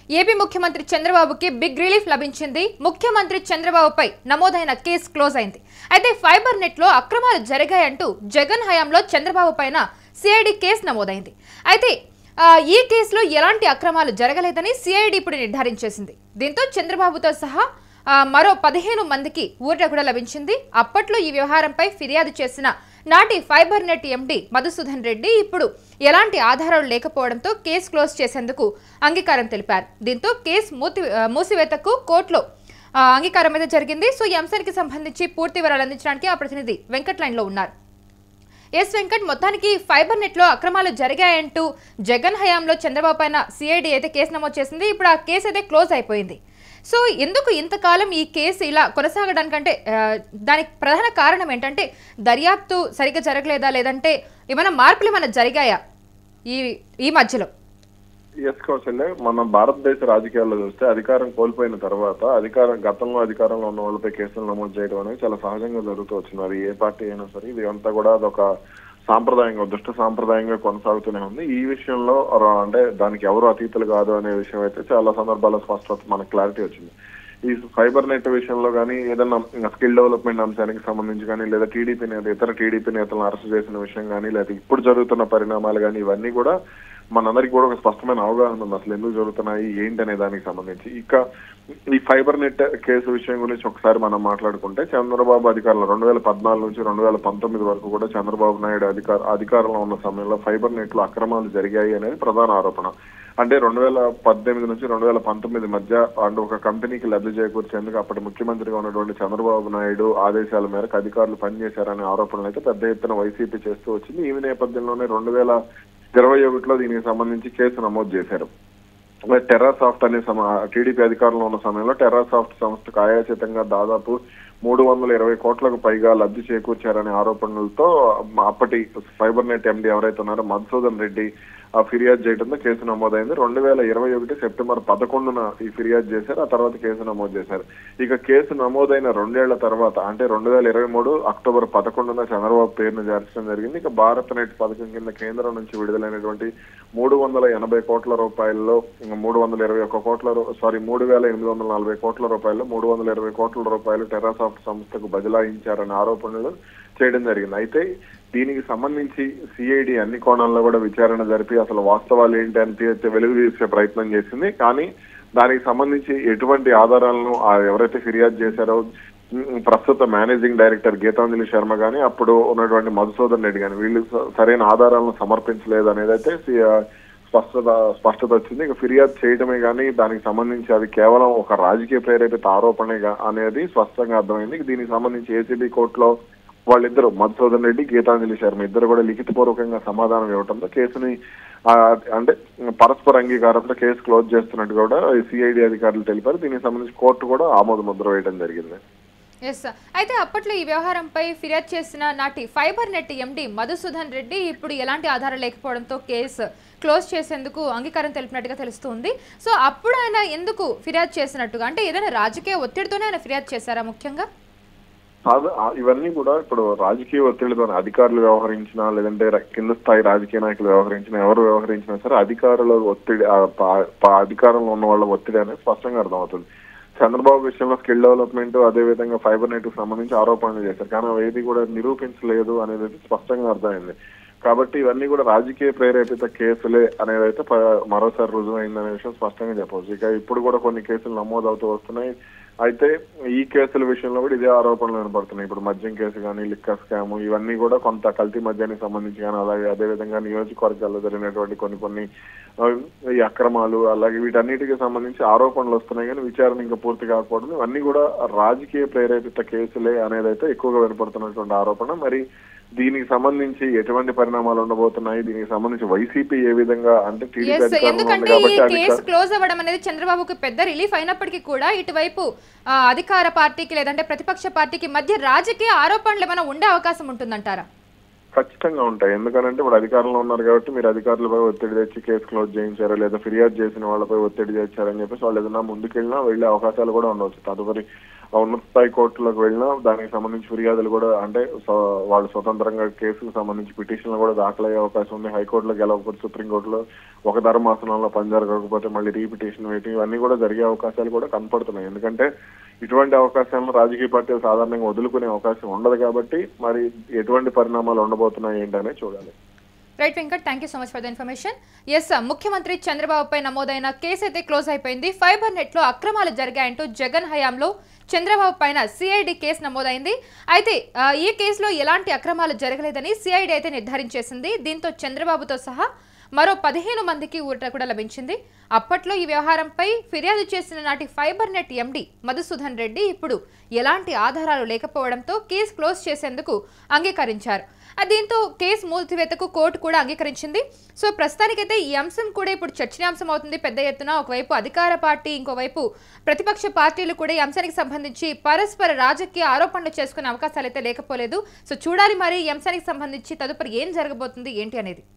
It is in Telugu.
ఏపీ ముఖ్యమంత్రి చంద్రబాబుకి బిగ్ రిలీఫ్ లభించింది. ముఖ్యమంత్రి చంద్రబాబుపై నమోదైన కేసు క్లోజ్ అయింది. అయితే ఫైబర్ నెట్ లో అక్రమాలు జరిగాయంటూ జగన్ హయాంలో చంద్రబాబు పైన సిఐడి కేసు నమోదైంది. అయితే ఈ కేసులో ఎలాంటి అక్రమాలు జరగలేదని సిఐడి ఇప్పుడు నిర్ధారించేసింది. దీంతో చంద్రబాబుతో సహా మరో 15 మందికి ఊరట కూడా లభించింది. అప్పట్లో ఈ వ్యవహారంపై ఫిర్యాదు చేసిన నాటి ఫైబర్ నెట్ ఎండి మధుసూదన్ రెడ్డి ఇప్పుడు ఎలాంటి ఆధారాలు లేకపోవడంతో కేసు క్లోజ్ చేసేందుకు అంగీకారం తెలిపారు. దీంతో కేసు మూసివేతకు కోర్టులో అంగీకారం అయితే జరిగింది. సో ఈ అంశానికి సంబంధించి పూర్తి వివరాలు అందించడానికి ఆ ప్రతినిధి వెంకట్ లైన్ లో ఉన్నారు. ఎస్ వెంకట్, మొత్తానికి ఫైబర్ నెట్ లో అక్రమాలు జరిగాయంటూ జగన్ హయాంలో చంద్రబాబు పైన సిఐడి అయితే కేసు నమోదు చేసింది. ఇప్పుడు ఆ కేసు అయితే క్లోజ్ అయిపోయింది. సో ఎందుకు ఇంతకాలం ఈ కేసు ఇలా కొనసాగడానికంటే దానికి ప్రధాన కారణం ఏంటంటే దర్యాప్తు సరిగ్గా జరగలేదా, లేదంటే ఏమైనా మార్పులు ఏమైనా జరిగాయా ఈ మధ్యలో? ఎస్ కౌశల్య, మన భారతదేశ రాజకీయాల్లో చూస్తే అధికారం కోల్పోయిన తర్వాత గతంలో అధికారంలో ఉన్న వాళ్ళపై కేసులు నమోదు చేయడం అనేది చాలా సహజంగా జరుగుతూ వచ్చింది. అది ఏ పార్టీ అయినా సరే ఇది అంతా కూడా అదొక సాంప్రదాయంగా, దుష్ట సాంప్రదాయంగా కొనసాగుతూనే ఉంది. ఈ విషయంలో అంటే దానికి ఎవరు అతీతులు కాదు అనే విషయం అయితే చాలా సందర్భాల్లో స్పష్టత మనకు క్లారిటీ వచ్చింది. ఈ ఫైబర్ నెట్ విషయంలో కానీ, ఏదైనా స్కిల్ డెవలప్మెంట్ అంశానికి సంబంధించి కానీ, లేదా ఇతర టీడీపీ నేతలను అరెస్ట్ చేసిన విషయం కానీ, లేదా ఇప్పుడు జరుగుతున్న పరిణామాలు కానీ, ఇవన్నీ కూడా మనందరికి కూడా ఒక స్పష్టమైన అవగాహన ఉంది అసలు ఎందుకు జరుగుతున్నాయి ఏంటి అనే దానికి సంబంధించి. ఇక ఈ ఫైబర్ నెట్ కేసు విషయం గురించి ఒకసారి మనం మాట్లాడుకుంటే, చంద్రబాబు అధికారంలో 2014 నుంచి 2019 వరకు కూడా చంద్రబాబు నాయుడు అధికారంలో ఉన్న సమయంలో ఫైబర్ నెట్ లో అక్రమాలు జరిగాయి అనేది ప్రధాన ఆరోపణ. అంటే 2018 నుంచి 2019 మధ్య అంటే ఒక కంపెనీకి లబ్ధి చేకూర్చేందుకు అప్పటి ముఖ్యమంత్రిగా ఉన్నటువంటి చంద్రబాబు నాయుడు ఆదేశాల మేరకు అధికారులు పనిచేశారనే ఆరోపణలు అయితే పెద్ద ఎత్తున వైసీపీ చేస్తూ వచ్చింది. ఈ నేపథ్యంలోనే 2021లో దీనికి సంబంధించి కేసు నమోదు చేశారు. టెర్రాసాఫ్ట్ అనే టీడీపీ అధికారంలో ఉన్న సమయంలో టెర్రాసాఫ్ట్ సంస్థకు ఆయాచితంగా దాదాపు 320 కోట్లకు పైగా లబ్ధి చేకూర్చారనే ఆరోపణలతో అప్పటి ఫైబర్ నెట్ ఎండి ఎవరైతే ఉన్నారో మధుసూదన్ రెడ్డి ఫిర్యాదు చేయడంతో కేసు నమోదైంది. 2021 సెప్టెంబర్ 11న ఈ ఫిర్యాదు చేశారు. ఆ తర్వాత కేసు నమోదు చేశారు. ఇక కేసు నమోదైన 2 ఏళ్ల తర్వాత అంటే 2023 అక్టోబర్ 11న చంద్రబాబు పేరును చేర్చడం జరిగింది. ఇక భారత్ నెట్ పథకం కింద కేంద్రం నుంచి విడుదలైనటువంటి 380 కోట్ల రూపాయల్లో 3,840 కోట్ల రూపాయల్లో 320 కోట్ల రూపాయలు టెర్రాసాఫ్ట్ సంస్థకు బదలాయించారనే ఆరోపణలు చేయడం జరిగింది. అయితే దీనికి సంబంధించి సిఐడి అన్ని కోణాల్లో కూడా విచారణ జరిపి అసలు వాస్తవాలు ఏంటి అని వెలుగు తీసే ప్రయత్నం చేసింది. కానీ దానికి సంబంధించి ఎటువంటి ఆధారాలను ఎవరైతే ఫిర్యాదు చేశారో ప్రస్తుత మేనేజింగ్ డైరెక్టర్ గీతాంజలి శర్మ గాని, అప్పుడు ఉన్నటువంటి మధుసూదన్ రెడ్డి గాని, వీళ్ళు సరైన ఆధారాలను సమర్పించలేదు అనేది అయితే స్పష్టత వచ్చింది. ఇక ఫిర్యాదు చేయడమే కానీ దానికి సంబంధించి అది కేవలం ఒక రాజకీయ ప్రేరేపిత ఆరోపణే అనేది స్పష్టంగా అర్థమైంది. దీనికి సంబంధించి ఏసీబీ కోర్టులో వాళ్ళిద్దరు మధుసూదన్ రెడ్డి, గీతాంజలి శర్మ ఇద్దరు కూడా లిఖితపూర్వకంగా సమాధానం ఇవ్వడంతో కేసుని అంటే పరస్పర అంగీకారంతో కేసు క్లోజ్ చేస్తున్నట్టు కూడా సిఐడి అధికారులు తెలిపారు. దీనికి సంబంధించి కోర్టు కూడా ఆమోద ముద్ర వేయడం జరిగింది. ఎస్, అయితే అప్పట్లో ఈ వ్యవహారంపై ఫిర్యాదు చేసిన నాటి ఫైబర్ నెట్ ఎండి మధుసూదన్ రెడ్డి ఇప్పుడు ఎలాంటి ఆధారం లేకపోవడంతో కేసు క్లోజ్ చేసేందుకు అంగీకారం తెలిపినట్టుగా తెలుస్తుంది. సో అప్పుడు ఆయన ఎందుకు ఫిర్యాదు చేసినట్టుగా, అంటే ఏదైనా రాజకీయ ఒత్తిడితోనే ఆయన ఫిర్యాదు చేశారా? ముఖ్యంగా ఇవన్నీ కూడా ఇప్పుడు రాజకీయ ఒత్తిడితో అధికారులు వ్యవహరించినా, లేదంటే కింద స్థాయి రాజకీయ నాయకులు వ్యవహరించినా, ఎవరు వ్యవహరించినా సరే అధికారుల ఒత్తిడి, అధికారంలో ఉన్న వాళ్ళ ఒత్తిడి అనేది స్పష్టంగా అర్థమవుతుంది. చంద్రబాబు విషయంలో స్కిల్ డెవలప్మెంట్, అదేవిధంగా ఫైబర్ నెట్ కు సంబంధించి ఆరోపణలు చేశారు. కానీ ఏది కూడా నిరూపించలేదు అనేది స్పష్టంగా అర్థమైంది. కాబట్టి ఇవన్నీ కూడా రాజకీయ ప్రేరేపిత కేసులే అనేది అయితే మరోసారి రుజువైందనే విషయం స్పష్టంగా చెప్పవచ్చు. ఇక ఇప్పుడు కూడా కొన్ని కేసులు నమోదు అవుతూ వస్తున్నాయి. అయితే ఈ కేసుల విషయంలో కూడా ఇదే ఆరోపణలు వినపడుతున్నాయి. ఇప్పుడు మద్యం కేసు కానీ, లిక్కర్ స్కామ్, ఇవన్నీ కూడా కొంత కల్తీ మద్యానికి సంబంధించి కానీ, అలాగే అదేవిధంగా నియోజకవర్గాల్లో జరిగినటువంటి కొన్ని ఈ అక్రమాలు, అలాగే వీటన్నిటికి సంబంధించి ఆరోపణలు వస్తున్నాయి. కానీ విచారణ ఇంకా పూర్తి కాకపోవడం, ఇవన్నీ కూడా రాజకీయ ప్రేరేపిత కేసులే అనేది అయితే ఎక్కువగా వినపడుతున్నటువంటి ఆరోపణ. మరి దీనికి సంబంధించి ఎటువంటి పరిణామాలు ఉండబోతున్నాయి, దీనికి సంబంధించి వైసీపీ ఏ విధంగా అంటే ఎందుకంటే ఈ కేసు క్లోజ్ అవ్వడం అనేది చంద్రబాబుకి పెద్ద రిలీఫ్ అయినప్పటికీ కూడా ఇటువైపు అధికార పార్టీకి లేదంటే ప్రతిపక్ష పార్టీకి మధ్య రాజకీయ ఆరోపణలు ఏమైనా ఉండే అవకాశం ఉంటుందంటారా? ఖచ్చితంగా ఉంటాయి. ఎందుకనంటే ఇప్పుడు అధికారంలో ఉన్నారు కాబట్టి మీరు అధికారులపై ఒత్తిడి తెచ్చి కేసు క్లోజ్ చేయించారు, లేదా ఫిర్యాదు చేసిన వాళ్ళపై ఒత్తిడి తెచ్చారని చెప్పేసి వాళ్ళు ఏదైనా ముందుకెళ్ళినా వెళ్లే అవకాశాలు కూడా ఉండవచ్చు. తదుపరి ఉన్నత స్థాయి కోర్టులకు వెళ్ళినా దానికి సంబంధించి ఫిర్యాదులు కూడా అంటే వాళ్ళు స్వతంత్రంగా కేసుకు సంబంధించి పిటిషన్లు కూడా దాఖలయ్యే అవకాశం ఉంది. హైకోర్టులో గెలవకపోతే సుప్రీంకోర్టులో ఒక ధర్మాసనంలో పని జరగకపోతే మళ్ళీ రీపిటిషన్ వేయటం ఇవన్నీ కూడా జరిగే అవకాశాలు కూడా కనపడుతున్నాయి. ఎందుకంటే ఇటువంటి అవకాశాలను రాజకీయ పార్టీలు సాధారణంగా వదులుకునే అవకాశం ఉండదు కాబట్టి మరి ఎటువంటి పరిణామాలు ఉండబోతున్నాయి ఏంటనే చూడాలి. Right Venkat, thank you so much for the information. Yes, ముఖ్యమంత్రి చంద్రబాబుపై నమోదైన కేసు అయితే క్లోజ్ అయిపోయింది. ఫైబర్ నెట్ లో అక్రమాలు జరిగాయంటూ జగన్ హయాంలో చంద్రబాబు పైన సిఐడి కేసు నమోదైంది. అయితే ఈ కేసులో ఎలాంటి అక్రమాలు జరగలేదని సిఐడి అయితే నిర్ధారించేసింది. దీంతో చంద్రబాబుతో సహా మరో 15 మందికి ఊరట కూడా లభించింది. అప్పట్లో ఈ వ్యవహారంపై ఫిర్యాదు చేసిన నాటి ఫైబర్ నెట్ ఎండి మధుసూదన్ రెడ్డి ఇప్పుడు ఎలాంటి ఆధారాలు లేకపోవడంతో కేసు క్లోజ్ చేసేందుకు అంగీకరించారు. దీంతో కేసు మూసివేతకు కోర్టు కూడా అంగీకరించింది. సో ప్రస్తుతానికైతే ఈ అంశం కూడా ఇప్పుడు చర్చనీయాంశం అవుతుంది పెద్ద ఎత్తున. ఒకవైపు అధికార పార్టీ, ఇంకోవైపు ప్రతిపక్ష పార్టీలు కూడా ఈ అంశానికి సంబంధించి పరస్పర రాజకీయ ఆరోపణలు చేసుకునే అవకాశాలు అయితే లేకపోలేదు. సో చూడాలి మరి ఈ అంశానికి సంబంధించి తదుపరి ఏం జరగబోతుంది ఏంటి అనేది.